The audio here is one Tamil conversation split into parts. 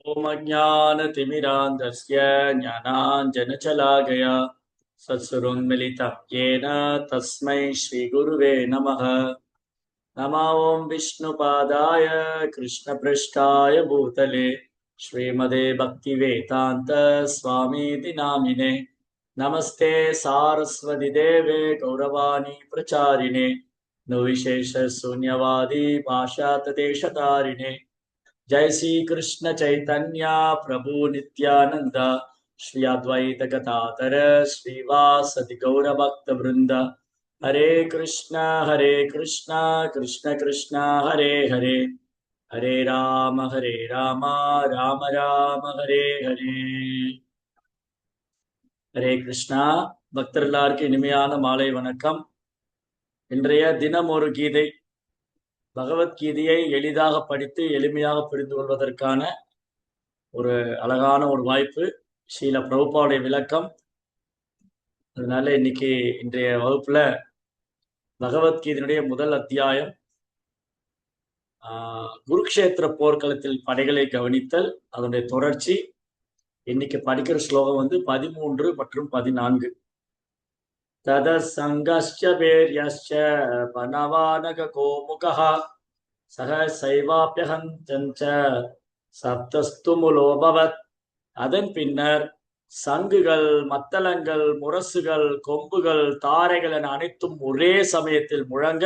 ॐ अज्ञानतिमिरान्धस्य ज्ञानाञ्जनशलाकया सत्सुरोन्मिलितं येन तस्मै श्रीगुरुवे नमः। नमो ॐ विष्णुपादाय कृष्णपृष्ठाय भूतले श्रीमदे भक्तिवेदान्त स्वामीति नामिने। नमस्ते सारस्वती देवे गौरवाणी प्रचारिणे निर्विशेष शून्यवादी पाशातदेशतारिणे। जय श्री कृष्ण चैतन्य प्रभु नित्यानंद श्री अद्वैत गदाधर श्रीवासदि गौर भक्त वृंद। हरे कृष्णा कृष्ण कृष्णा हरे हरे, हरे राम राम राम हरे हरे। हरे कृष्णा பக்தர்களுக்கு இனிமையான மாலை வணக்கம். இன்றைய தினம் ஒரு கீதை, பகவத்கீதையை எளிதாக படித்து எளிமையாக புரிந்து கொள்வதற்கான ஒரு அழகான ஒரு வாய்ப்பு, ஸ்ரீல பிரபுபாவுடைய விளக்கம். அதனால இன்னைக்கு இன்றைய வகுப்புல பகவத்கீதையினுடைய முதல் அத்தியாயம் குருக்ஷேத்திர போர்க்களத்தில் படைகளை கவனித்தல், அதனுடைய தொடர்ச்சி. இன்னைக்கு படிக்கிற ஸ்லோகம் 13 மற்றும் 14. தத சங்கஸ்ச பேர்யஸ்ச பனவானக கோமுகஹ சக சைவாப்யஹஞ்சஞ்ச சப்தஸ்து முலோபவத். அதன் பின்னர் சங்குகள், மத்தளங்கள், முரசுகள், கொம்புகள், தாரைகள் என அனைத்தும் ஒரே சமயத்தில் முழங்க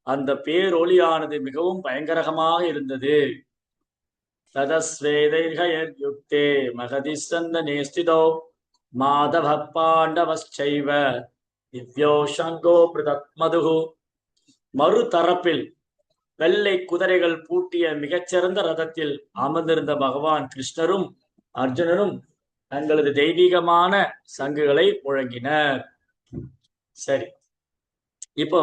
அந்த பேரொளியானது மிகவும் பயங்கரமாக இருந்தது. ததஸ்வேதைர்ஹயர்யுக்தே மகதிஸ்தந்த நேஸ்திதோ மாதவ பாண்டவஸ்சைவ திவ்யோ சங்கோ பிரதத்மதுகு. மறு தரப்பில் வெள்ளை குதிரைகள் பூட்டிய மிகச்சிறந்த ரதத்தில் அமர்ந்திருந்த பகவான் கிருஷ்ணரும் அர்ஜுனனும் தங்களது தெய்வீகமான சங்குகளை முழங்கினர். சரி, இப்ப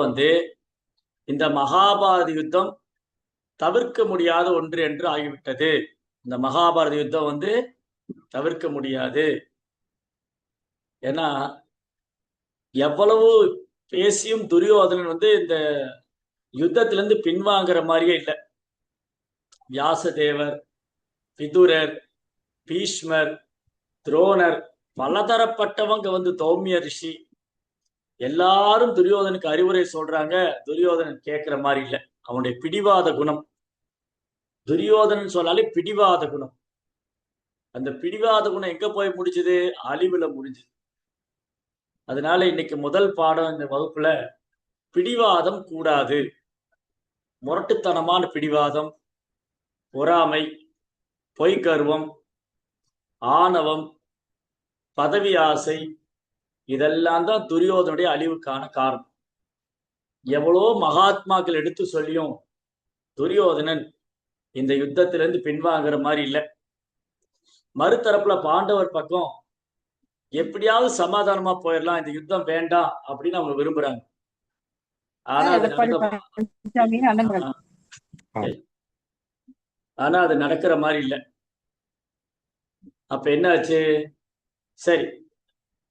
இந்த மகாபாரத யுத்தம் தவிர்க்க முடியாத ஒன்று என்று ஆகிவிட்டது. இந்த மகாபாரத யுத்தம் தவிர்க்க முடியாது. ஏன்னா எவ்வளவு பேசியும் துரியோதனன் இந்த யுத்தத்திலிருந்து பின்வாங்குற மாதிரியே இல்லை. வியாசதேவர், விதுரர், பீஷ்மர், துரோணர், பலதரப்பட்டவங்க தௌமிய ரிஷி எல்லாரும் துரியோதனுக்கு அறிவுரை சொல்றாங்க. துரியோதனன் கேட்கிற மாதிரி இல்லை. அவனுடைய பிடிவாத குணம், துரியோதனன் சொன்னாலே பிடிவாத குணம். அந்த பிடிவாத குணம் எங்க போய் முடிஞ்சது? அழிவுல முடிஞ்சது. அதனால இன்னைக்கு முதல் பாடம் இந்த வகுப்புல பிடிவாதம் கூடாது. முரட்டுத்தனமான பிடிவாதம், பொறாமை, பொய்கர்வம், ஆணவம், பதவி ஆசை, இதெல்லாம் தான் துரியோதனுடைய அழிவுக்கான காரணம். எவ்வளோ மகாத்மாக்கள் எடுத்து சொல்லியும் துரியோதனன் இந்த யுத்தத்திலிருந்து பின்வாங்குற மாதிரி இல்லை. மறுதரப்புல பாண்டவர் பக்கம் எப்படியாவது சமாதானமா போயிடலாம், இந்த யுத்தம் வேண்டாம் அப்படின்னு அவங்க விரும்புறாங்க. ஆனா அது நடக்கிற மாதிரி இல்லை. அப்ப என்ன ஆச்சு? சரி,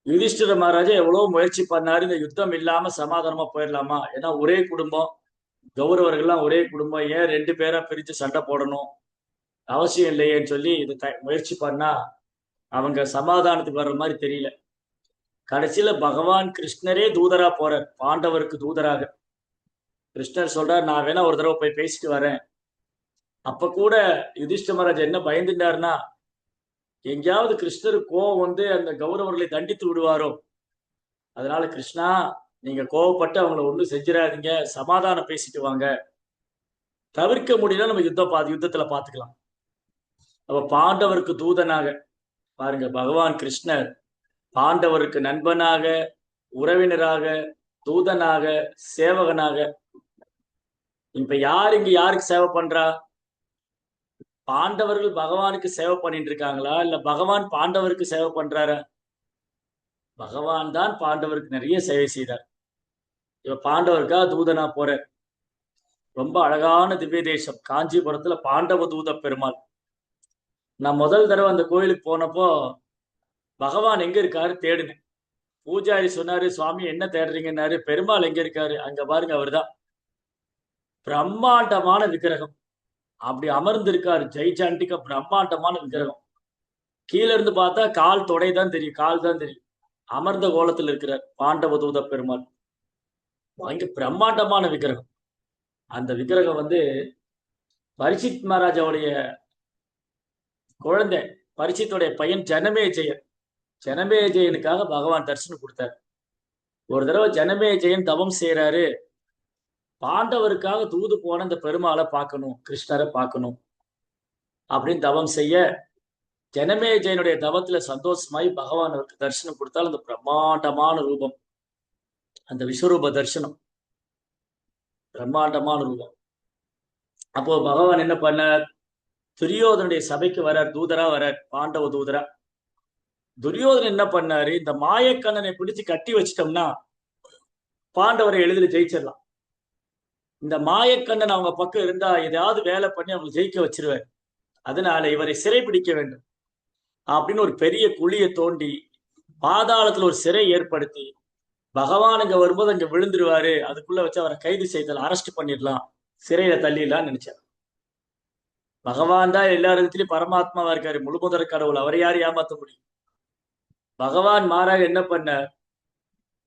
யுதிஷ்டிர மகாராஜா எவ்வளவு முயற்சி பண்ணாரு, இந்த யுத்தம் இல்லாம சமாதானமா போயிடலாமா, ஏன்னா ஒரே குடும்பம், கௌரவர்கள்லாம் ஒரே குடும்பம், ஏன் 2 பேரா பிரிச்சு சண்டை போடணும், அவசியம் இல்லையேன்னு சொல்லி இது முயற்சி பண்ணா அவங்க சமாதானத்துக்கு வர்ற மாதிரி தெரியல. கடைசியில பகவான் கிருஷ்ணரே தூதரா போறார், பாண்டவருக்கு தூதராக. கிருஷ்ணர் சொல்றார், நான் வேணா ஒரு தடவை போய் பேசிட்டு வரேன். அப்ப கூட யுதிஷ்டிர மகாராஜ் என்ன பயந்துட்டாருன்னா, எங்கேயாவது கிருஷ்ணர் கோவம் அந்த கௌரவர்களை தண்டித்து விடுவாரோ. அதனால கிருஷ்ணா, நீங்க கோவப்பட்டு அவங்கள ஒண்ணும் செஞ்சிடாதீங்க, சமாதானம் பேசிட்டு வாங்க, தவிர்க்க முடியல நம்ம யுத்தத்துல பாத்துக்கலாம். அப்ப பாண்டவருக்கு தூதனாக பாருங்க, பகவான் கிருஷ்ணர் பாண்டவருக்கு நண்பனாக, உறவினராக, தூதனாக, சேவகனாக. இப்ப யார் இங்க யாருக்கு சேவை பண்றா? பாண்டவர்கள் பகவானுக்கு சேவை பண்ணிட்டு இருக்காங்களா, இல்ல பகவான் பாண்டவருக்கு சேவை பண்றாரா? பகவான் தான் பாண்டவருக்கு நிறைய சேவை செய்தார். இப்ப பாண்டவருக்கா தூதனா போற. ரொம்ப அழகான திவ்ய தேசம் காஞ்சிபுரத்துல பாண்டவ தூத பெருமாள். நான் முதல் தடவை அந்த கோயிலுக்கு போனப்போ பகவான் எங்க இருக்காரு தேடுனேன். பூஜாரி சொன்னாரு, சுவாமி என்ன தேடுறீங்கன்னாரு. பெருமாள் எங்க இருக்காரு? அங்க பாருங்க, அவர்தான். பிரம்மாண்டமான விக்கிரகம். அப்படி அமர்ந்திருக்காரு. ஜெய்சாண்டிக்க பிரம்மாண்டமான விக்கிரகம். கீழ இருந்து பார்த்தா கால் தொடை தான் தெரியும், கால் தான் தெரியும். அமர்ந்த கோலத்தில் இருக்கிறார் பாண்டவ தூத பெருமாள். அங்க பிரம்மாண்டமான விக்கிரகம். அந்த விக்கிரகம் வந்து பரிசித் மகாராஜாவுடைய குழந்தை, பரிசித்துடைய பையன் ஜனமேஜயன். ஜனமேஜயனுக்காக பகவான் தரிசனம் கொடுத்தார். ஒரு தடவை ஜனமேஜயன் தவம் செய்யறாரு. பாண்டவருக்காக தூது போன இந்த பெருமாளை பார்க்கணும், கிருஷ்ணரை பார்க்கணும் அப்படின்னு தவம் செய்ய, ஜனமேஜயனுடைய தவத்துல சந்தோஷமாய் பகவான் அவருக்கு தரிசனம் கொடுத்தால் அந்த பிரம்மாண்டமான ரூபம், அந்த விஸ்வரூப தரிசனம், பிரம்மாண்டமான ரூபம். அப்போ பகவான் என்ன பண்ணார்? துரியோதனுடைய சபைக்கு வரார், தூதரா வரார், பாண்டவ தூதரா. துரியோதனன் என்ன பண்ணாரு? இந்த மாயக்கண்ணனை பிடிச்சு கட்டி வச்சிட்டோம்னா பாண்டவரை எளிதில் ஜெயிச்சிடலாம். இந்த மாயக்கண்ணன் அவங்க பக்கம் இருந்தா ஏதாவது வேலை பண்ணி அவங்க ஜெயிக்க வச்சிருவார். அதனால இவரை சிறை பிடிக்க வேண்டும் அப்படின்னு ஒரு பெரிய குழியை தோண்டி பாதாளத்துல ஒரு சிறை ஏற்படுத்தி, பகவான் இங்க வரும்போது அங்க விழுந்துருவாரு, அதுக்குள்ள வச்சு அவரை கைது செய்தல், அரெஸ்ட் பண்ணிடலாம், சிறையில தள்ளிடலாம்னு நினைச்சார். பகவான் தான் எல்லா இடத்துலயும் பரமாத்மாவா இருக்காரு, முழுமுதற் கடவுள், அவரை யார் ஏமாத்த முடியும்? பகவான் மாறாக என்ன பண்ண,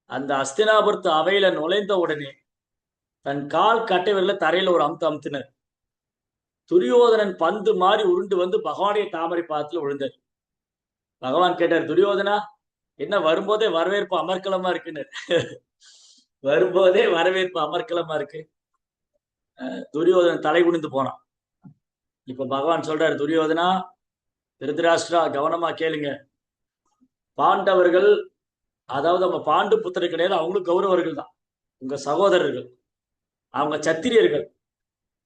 அந்த அஸ்தினாபுரத்து அவையில நுழைந்த உடனே தன் கால் கட்டை விரல தரையில ஒரு அமுத்தினர். துரியோதனன் பந்து மாதிரி உருண்டு வந்து பகவானுடைய தாமரை பாதத்துல விழுந்தார். பகவான் கேட்டார், துரியோதனா என்ன வரும்போதே வரவேற்பு அமர்க்கலமா இருக்குன்னு. வரும்போதே வரவேற்பு அமர்க்கலமா இருக்கு. துரியோதனன் தலை குனிந்து போனான். இப்ப பகவான் சொல்றாரு, துரியோதனா, திருதராஷ்டிரா கவனமா கேளுங்க. பாண்டவர்கள், அதாவது அவங்க பாண்டு புத்திரர் கிடையாது, அவங்களும் கௌரவர்கள் தான், உங்க சகோதரர்கள். அவங்க சத்திரியர்கள்.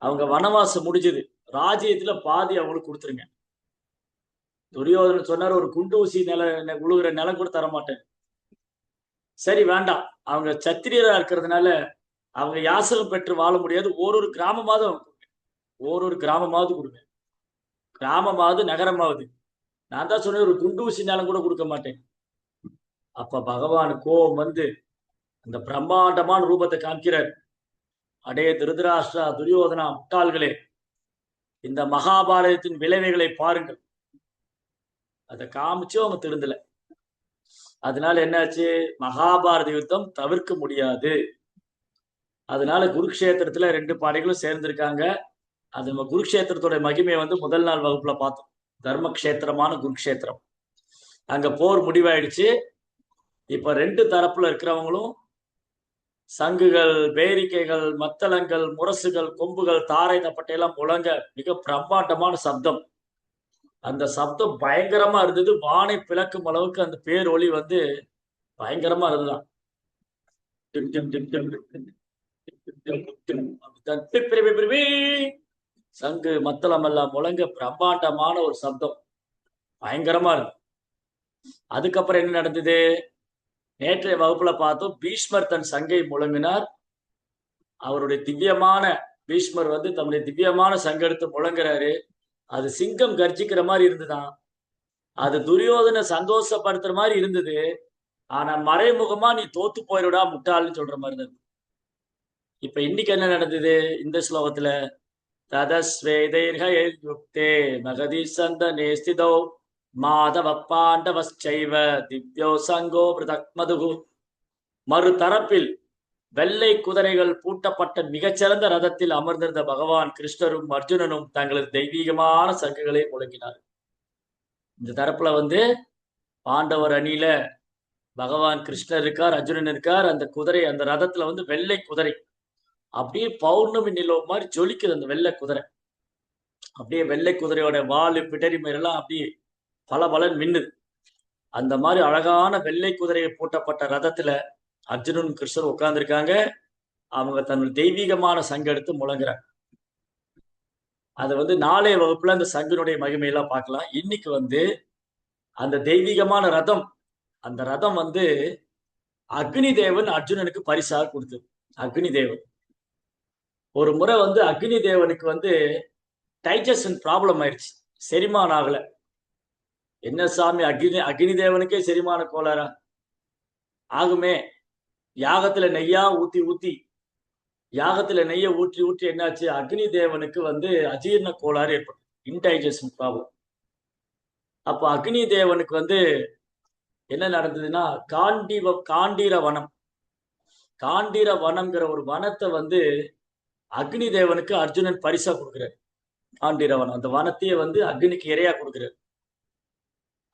அவங்க வனவாசம் முடிஞ்சது, ராஜ்யத்துல பாதி அவங்களுக்கு கொடுத்துருங்க. துரியோதனன் சொன்னார், ஒரு குண்டு ஊசி உழுகிற நிலம் கூட தர மாட்டேன். சரி வேண்டாம், அவங்க சத்திரியரா இருக்கிறதுனால அவங்க யாசகம் பெற்று வாழ முடியாது, ஒரு கிராமமாவது ஒரு கிராமமாவது கொடுங்க, கிராமமாவது நகரமாவது. நான் தான் சொன்னேன், ஒரு குண்டு ஊசி நிலம் கூட கொடுக்க மாட்டேன். அப்ப பகவான் கோபம் வந்து அந்த பிரம்மாண்டமான ரூபத்தை காமிக்கிறார். அடே திருதராஷ்டிரா, துரியோதனா, முட்டாள்களே, இந்த மகாபாரதத்தின் விளைவுகளை பாருங்கள். அதை காமிச்சு அவங்க திருந்தல. அதனால என்னாச்சு? மகாபாரத யுத்தம் தவிர்க்க முடியாது. அதனால குருக்ஷேத்திரத்துல 2 படைகளும் சேர்ந்திருக்காங்க. அது நம்ம குருக்ஷேத்திரத்தோட மகிமையை வந்து முதல் நாள் வகுப்புல பார்த்தோம். தர்மக்ஷேத்திரமான குருக்ஷேத்திரம். அங்க போர் முடிவாயிடுச்சு. இப்ப 2 தரப்புல இருக்கிறவங்களும் சங்குகள், பேரிக்கைகள், மத்தளங்கள், முரசுகள், கொம்புகள், தாரை தப்பட்டையெல்லாம் முழங்க மிக பிரம்மாண்டமான சப்தம். அந்த சப்தம் பயங்கரமா இருந்தது. வானை பிளக்கும் அளவுக்கு அந்த பேரொளி வந்து பயங்கரமா இருந்ததுதான். சங்கு மத்தளம் எல்லாம் முழங்க பிரம்மாண்டமான ஒரு சப்தம், பயங்கரமா இருக்கு. அதுக்கப்புறம் என்ன நடந்தது? நேற்றைய வகுப்புல பார்த்தோம், பீஷ்மர் தன் சங்கை முழங்கினார். அவருடைய திவ்யமான பீஷ்மர் வந்து தன்னுடைய திவ்யமான சங்க எடுத்து முழங்குறாரு. அது சிங்கம் கர்ஜிக்கிற மாதிரி இருந்துதான். அது துரியோதனை சந்தோஷப்படுத்துற மாதிரி இருந்தது. ஆனா மறைமுகமா நீ தோத்து போயிடுடா முட்டாள்னு சொல்ற மாதிரி இருந்தது. இப்ப இன்னைக்கு என்ன நடந்தது இந்த ஸ்லோகத்துல? ததஸ்வேதைர்ஹயுக்தே மகதி சந்தனே ஸ்திதோ மாதவ பாண்டவச்சைவ திவ்யோ சங்கோ பிரதக் மதுகு. மறு தரப்பில் வெள்ளை குதிரைகள் பூட்டப்பட்ட மிகச்சிறந்த ரதத்தில் அமர்ந்திருந்த பகவான் கிருஷ்ணரும் அர்ஜுனனும் தங்களது தெய்வீகமான சங்குகளை முழங்கினார். இந்த தரப்புல வந்து பாண்டவர் அணியில பகவான் கிருஷ்ணர் இருக்கார், அர்ஜுனன் இருக்கார். அந்த குதிரை, அந்த ரதத்துல வந்து வெள்ளை குதிரை, அப்படியே பௌர்ணமி நிலவு மாதிரி ஜொலிக்குது அந்த வெள்ளை குதிரை. அப்படியே வெள்ளை குதிரையோட வாலு பிடரி மேலாம் அப்படியே பல பலன் மின்னுது. அந்த மாதிரி அழகான வெள்ளை குதிரையை பூட்டப்பட்ட ரதத்துல அர்ஜுனன் கிருஷ்ணர் உட்கார்ந்துருக்காங்க. அவங்க தன்னுடைய தெய்வீகமான சங்கு எடுத்து முழங்குறாங்க. அதை வந்து நாளைய வகுப்புல அந்த சங்கினுடைய மகிமையெல்லாம் பார்க்கலாம். இன்னைக்கு வந்து அந்த தெய்வீகமான ரதம், அந்த ரதம் வந்து அக்னி தேவன் அர்ஜுனனுக்கு பரிசாக கொடுத்தது. அக்னி தேவன் ஒரு முறை வந்து அக்னி தேவனுக்கு வந்து டைஜஷன் ப்ராப்ளம் ஆயிடுச்சு, செரிமானம் ஆகல. என்ன சாமி, அக்னி தேவனுக்கே செரிமான கோளாறா? ஆகுமே. யாகத்துல நெய்யா ஊத்தி ஊத்தி யாகத்துல நெய்யை ஊற்றி ஊற்றி என்னாச்சு, அக்னி தேவனுக்கு வந்து அஜீரண கோளாறு ஏற்படும், இன்டைஜஷன் ப்ராப்ளம். அப்போ அக்னி தேவனுக்கு வந்து என்ன நடந்ததுன்னா, காண்டீர வனம், காண்டீர வனம்ங்கிற ஒரு வனத்தை வந்து அக்னி தேவனுக்கு அர்ஜுனன் பரிசா கொடுக்குறாரு. காண்டீர வனம், அந்த வனத்தையே வந்து அக்னிக்கு இரையா கொடுக்குறாரு.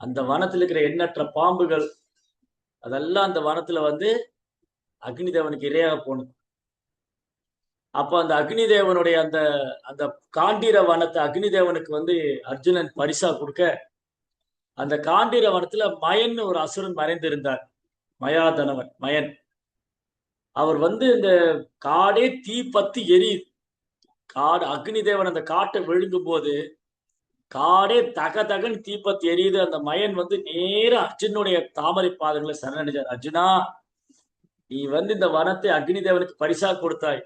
அந்த வனத்தில் இருக்கிற எண்ணற்ற பாம்புகள் அதெல்லாம் அந்த வனத்துல வந்து அக்னி தேவனுக்கு இரையாக போனது. அப்ப அந்த அக்னி தேவனுடைய அந்த அந்த காண்டீர வனத்தை அக்னி தேவனுக்கு வந்து அர்ஜுனன் பரிசா கொடுக்க, அந்த காண்டீர வனத்துல மயன் ஒரு அசுரன் மறைந்திருந்தார். மயாதனவன் மயன். அவர் வந்து இந்த காடே தீ பத்தி எரியுது. காடு அக்னி தேவன் அந்த காட்டை விழுங்கும் போது காடே தக தகன் தீப்பத்தி எரியுது. அந்த மயன் வந்து நேர அர்ஜுனுடைய தாமரை பாதங்களை சரணடைஞ்சார். அர்ஜுனா, நீ வந்து இந்த வனத்தை அக்னி தேவனுக்கு பரிசா கொடுத்தாய்.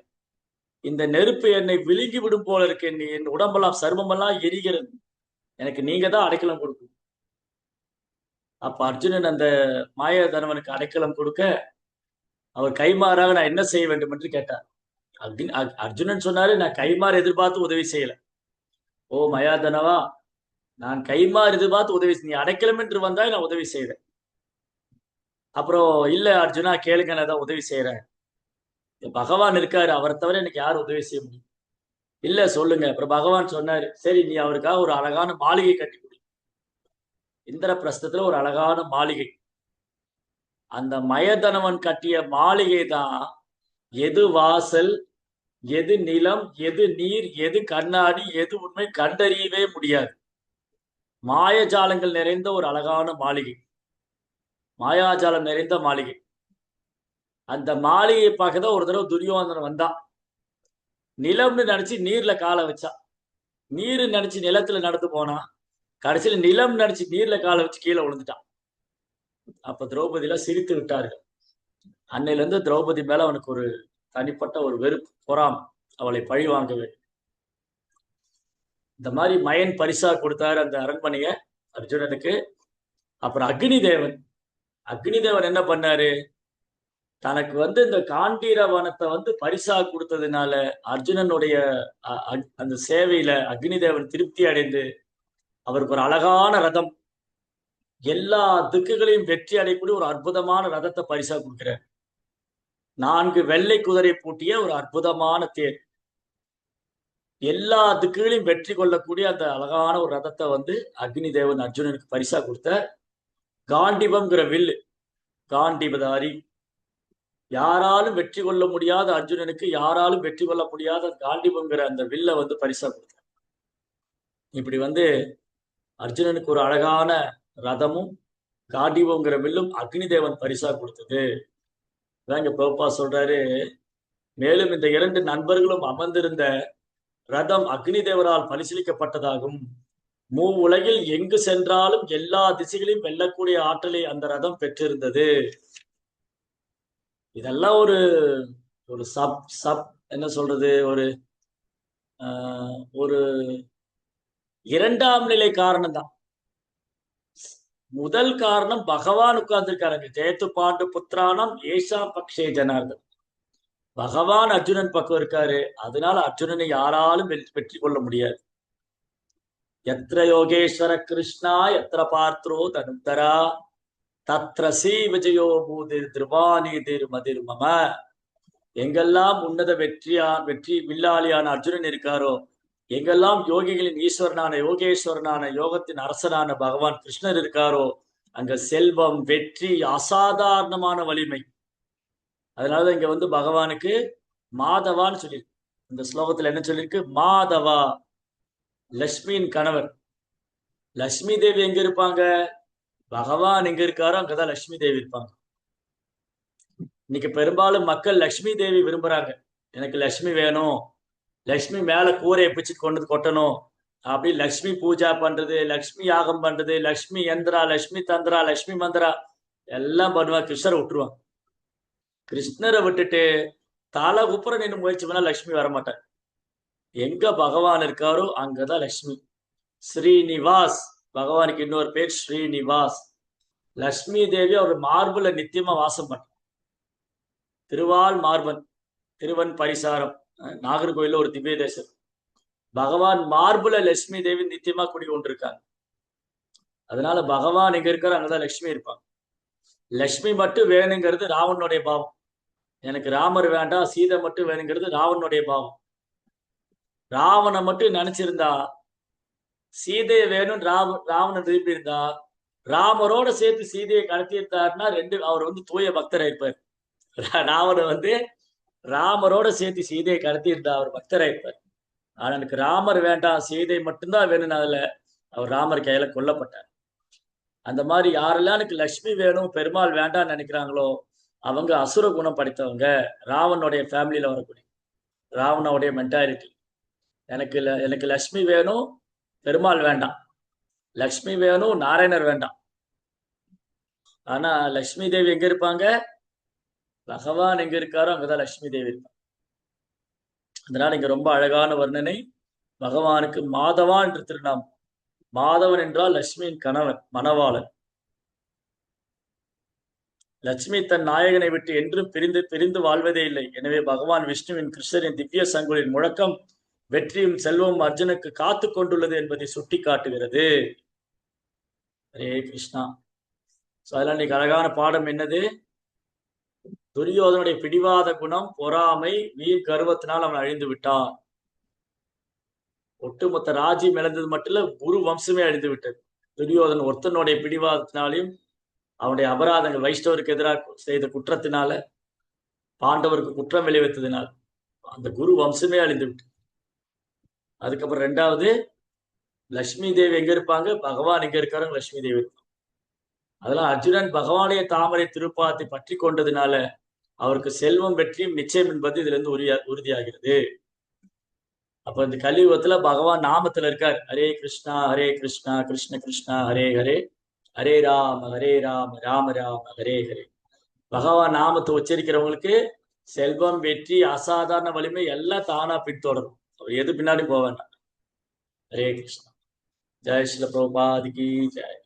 இந்த நெருப்பு என்னை விழுங்கி விடும் போல இருக்கு. என் உடம்பெல்லாம் சர்மமெல்லாம் எரிகிறது. எனக்கு நீங்க தான் அடைக்கலம் கொடுக்கும். அப்ப அர்ஜுனன் அந்த மாயதனவனுக்கு அடைக்கலம் கொடுக்க, அவர் கைமாறாக நான் என்ன செய்ய வேண்டும் என்று கேட்டார். அர்ஜுனன் சொன்னாரு, நான் கைமாறு எதிர்பார்த்து உதவி செய்யல. ஓ மயாதனவா, நான் கைமாறு எதிர்பார்த்து உதவி, நீ அடைக்கலம் என்று வந்தாய், நான் உதவி செய்யறேன். அப்புறம் இல்ல அர்ஜுனா கேளுங்க, நான் தான் உதவி செய்யறேன். பகவான் இருக்காரு, அவரை தவிர எனக்கு யார் உதவி செய்ய முடியும்? இல்ல சொல்லுங்க. அப்புறம் பகவான் சொன்னாரு, சரி நீ அவருக்காக ஒரு அழகான மாளிகை கட்டி கொடு. இந்திரபிரஸ்தத்துல ஒரு அழகான மாளிகை. அந்த மயதனவன் கட்டிய மாளிகை தான் எது வாசல், எது நிலம், எது நீர், எது கண்ணாடி, எது உண்மை கண்டறியவே முடியாது. மாயஜாலங்கள் நிறைந்த ஒரு அழகான மாளிகை, மாயாஜாலம் நிறைந்த மாளிகை. அந்த மாளிகையை பார்க்கதான் ஒரு தடவை துரியோதனன் வந்தான். நிலம்னு நினைச்சு நீர்ல காலை வச்சா, நீரு நினைச்சு நிலத்துல நடந்து போனா, கடைசியில நிலம் நினைச்சு நீர்ல காலை வச்சு கீழே விழுந்துட்டான். அப்ப திரௌபதி எல்லாம் சிரித்து விட்டார்கள். அன்னையில இருந்து திரௌபதி மேல அவனுக்கு ஒரு தனிப்பட்ட ஒரு வெறுப்பு, பொறாமை, அவளை பழி வாங்க வேண்டும். இந்த மாதிரி மயன் பரிசா கொடுத்தாரு அந்த அரண்மனைய அர்ஜுனனுக்கு. அப்புறம் அக்னி தேவன், அக்னி தேவன் என்ன பண்ணாரு, தனக்கு வந்து இந்த காண்டீர வனத்தை வந்து பரிசா கொடுத்ததுனால அர்ஜுனனுடைய அந்த சேவையில அக்னி தேவன் திருப்தி அடைந்து அவருக்கு ஒரு அழகான ரதம், எல்லா திக்குகளையும் வெற்றி அடையக்கூடிய ஒரு அற்புதமான ரதத்தை பரிசா கொடுக்கிறார். 4 வெள்ளை குதிரை பூட்டிய ஒரு அற்புதமான தேர், எல்லா திக்குகளையும் வெற்றி கொள்ளக்கூடிய அந்த அழகான ஒரு ரதத்தை வந்து அக்னி தேவன் அர்ஜுனனுக்கு பரிசா கொடுத்த. காண்டிபம்ங்கிற வில்லு, காண்டிபதாரி, யாராலும் வெற்றி கொள்ள முடியாத அர்ஜுனனுக்கு யாராலும் வெற்றி கொள்ள முடியாத காண்டிபம்ங்கிற அந்த வில்ல வந்து பரிசா கொடுத்த. இப்படி வந்து அர்ஜுனனுக்கு ஒரு அழகான ரதமும் காண்டிபம்ங்கிற வில்லும் அக்னி தேவன் பரிசா கொடுத்தது. இங்க பிரபுபா சொல்றாரு, மேலும் இந்த 2 நண்பர்களும் அமர்ந்திருந்த ரதம் அக்னி தேவரால் பரிசீலிக்கப்பட்டதாகும். உலகில் எங்கு சென்றாலும் எல்லா திசைகளையும் வெல்லக்கூடிய ஆற்றலை அந்த ரதம் பெற்றிருந்தது. இதெல்லாம் ஒரு ஒரு சப் சப் என்ன சொல்றது, ஒரு ஒரு 2ஆம் நிலை காரணம் தான். முதல் காரணம் பகவான் உட்கார்ந்துருக்காருங்க. ஜெயத்து பாண்டு புத்திரானம் ஏஷா பக்ஷே ஜனார்தன். பகவான் அர்ஜுனன் பக்கம் இருக்காரு. அதனால அர்ஜுனனை யாராலும் வெற்றி கொள்ள முடியாது. எத்திர யோகேஸ்வர கிருஷ்ணா எத்திர பார்த்தரோ தனுத்தரா தத்ர ஸ்ரீ விஜயோ பூதிர் திருவானிதிர் மதிர் மம. எங்கெல்லாம் உன்னத வெற்றி வில்லாளியான அர்ஜுனன் இருக்காரோ, எங்கெல்லாம் யோகிகளின் ஈஸ்வரனான யோகேஸ்வரனான யோகத்தின் அரசனான பகவான் கிருஷ்ணர் இருக்காரோ, அங்க செல்வம், வெற்றி, அசாதாரணமான வலிமை. அதனாலதான் இங்க வந்து பகவானுக்கு மாதவான்னு சொல்லியிருக்கு. இந்த ஸ்லோகத்துல என்ன சொல்லியிருக்கு, மாதவா, லட்சுமியின் கணவர். லட்சுமி தேவி எங்க இருப்பாங்க, பகவான் எங்க இருக்காரோ அங்கதான் லட்சுமி தேவி இருப்பாங்க. இன்னைக்கு பெரும்பாலும் மக்கள் லட்சுமி தேவி விரும்புறாங்க. எனக்கு லட்சுமி வேணும், லட்சுமி மேல கூரையை பிச்சு கொண்டு கொட்டணும், அப்படி லட்சுமி பூஜா பண்றது, லட்சுமி யாகம் பண்றது, லட்சுமி யந்திரா, லட்சுமி தந்திரா, லட்சுமி மந்திரா எல்லாம் பண்ணுவா. கிருஷ்ணரை விட்டுருவான். கிருஷ்ணரை விட்டுட்டு தலை குப்புற நின்று முயற்சி பண்ணா லட்சுமி வரமாட்டார். எங்க பகவான் இருக்காரோ அங்கதான் லட்சுமி. ஸ்ரீனிவாஸ் பகவானுக்கு இன்னொரு பேர் ஸ்ரீனிவாஸ். லட்சுமி தேவி அவர் மார்புல நித்தியமா வாசம் பண்ண, திருவால் மார்பன். திருவன் பரிசாரம், நாகர்கோயில்ல ஒரு திவ்ய தேசம். பகவான் மார்புல லட்சுமி தேவி நித்தியமா குடி கொண்டிருக்காங்க. அதனால பகவான் எங்க இருக்காரோ அங்கதான் லட்சுமி இருப்பாங்க. லட்சுமி மட்டும் வேணுங்கிறது ராவனுடைய பாவம். எனக்கு ராமர் வேண்டாம், சீதை மட்டும் வேணுங்கிறது ராவனுடைய பாவம். ராவனை மட்டும் நினைச்சிருந்தா, சீதையை வேணும் ராவணன் திருப்பி இருந்தா, ராமரோட சேர்த்து சீதையை கடத்தியிருந்தாருன்னா அவர் தூய பக்தர் இருப்பார். ராவணன் ராமரோட சேர்த்து சீதையை கடத்தியிருந்தா அவர் பக்தர் இருப்பார். ஆனா எனக்கு ராமர் வேண்டாம், சீதை மட்டும்தான் வேணும்னால அவர் ராமர் கையில கொல்லப்பட்டார். அந்த மாதிரி யாரெல்லாம் எனக்கு லட்சுமி வேணும், பெருமாள் வேண்டாம்னு நினைக்கிறாங்களோ அவங்க அசுர குணம் படைத்தவங்க. ராவனுடைய ஃபேமிலியில வரக்கூடிய ராவனுடைய மென்டாலிட்டி. எனக்கு லட்சுமி வேணும், பெருமாள் வேண்டாம். லக்ஷ்மி வேணும், நாராயணர் வேண்டாம். ஆனா லட்சுமி தேவி எங்க இருப்பாங்க? பகவான் எங்க இருக்காரோ அங்கதான் லட்சுமி தேவி இருப்பாங்க. அதனால இங்க ரொம்ப அழகான வர்ணனை. பகவானுக்கு மாதவான் என்று திருநாமம். மாதவன் என்றால் லட்சுமியின் கணவன், மணவாளன். லட்சுமி தன் நாயகனை விட்டு என்றும் பிரிந்து வாழ்வதே இல்லை. எனவே பகவான் விஷ்ணுவின் கிருஷ்ணரின் திவ்ய சங்குலின் முழக்கம் வெற்றியும் செல்வமும் அர்ஜுனுக்கு காத்து கொண்டுள்ளது என்பதை சுட்டி காட்டுகிறது. ஹரே கிருஷ்ணா. அதெல்லாம் இன்னைக்கு அழகான பாடம் என்னது? துரியோதனுடைய பிடிவாத குணம், பொறாமை, வீண் கர்வத்தினால் அவன் அழிந்து விட்டான். ஒட்டுமொத்த ராஜ்யம் இழந்தது மட்டும் இல்ல, குரு வம்சமே அழிந்து விட்டது. துரியோதன் ஒருத்தனுடைய பிடிவாதத்தினாலையும் அவனுடைய அபராதங்கள், வைஷ்ணவருக்கு எதிராக செய்த குற்றத்தினால, பாண்டவருக்கு குற்றம் விளைவித்ததினால் அந்த குரு வம்சமே அழிந்து விட்டு. அதுக்கப்புறம் ரெண்டாவது, லட்சுமி தேவி எங்க இருப்பாங்க? பகவான் எங்க இருக்காரு? லட்சுமி தேவி இருப்பாங்க. அதெல்லாம் அர்ஜுனன் பகவானுடைய தாமரை திருப்பாத்தை பற்றி கொண்டதுனால அவருக்கு செல்வம் வெற்றியும் நிச்சயம் என்பது இதுல இருந்து உறுதியாகிறது. அப்ப இந்த கலியுகத்துல பகவான் நாமத்துல இருக்கார். ஹரே கிருஷ்ணா கிருஷ்ண கிருஷ்ணா ஹரே ஹரே, ஹரே ராம ராம ராம ஹரே ஹரே. பகவான் நாமத்தை உச்சரிக்கிறவங்களுக்கு செல்வம், வெற்றி, அசாதாரண வலிமை எல்லாம் தானா பின்தொடரும். அவர் எது பின்னாடி போக வேண்டாம். ஹரே கிருஷ்ணா. ஜெய் ஸ்ரீல பிரபுபாத் கி ஜெய்.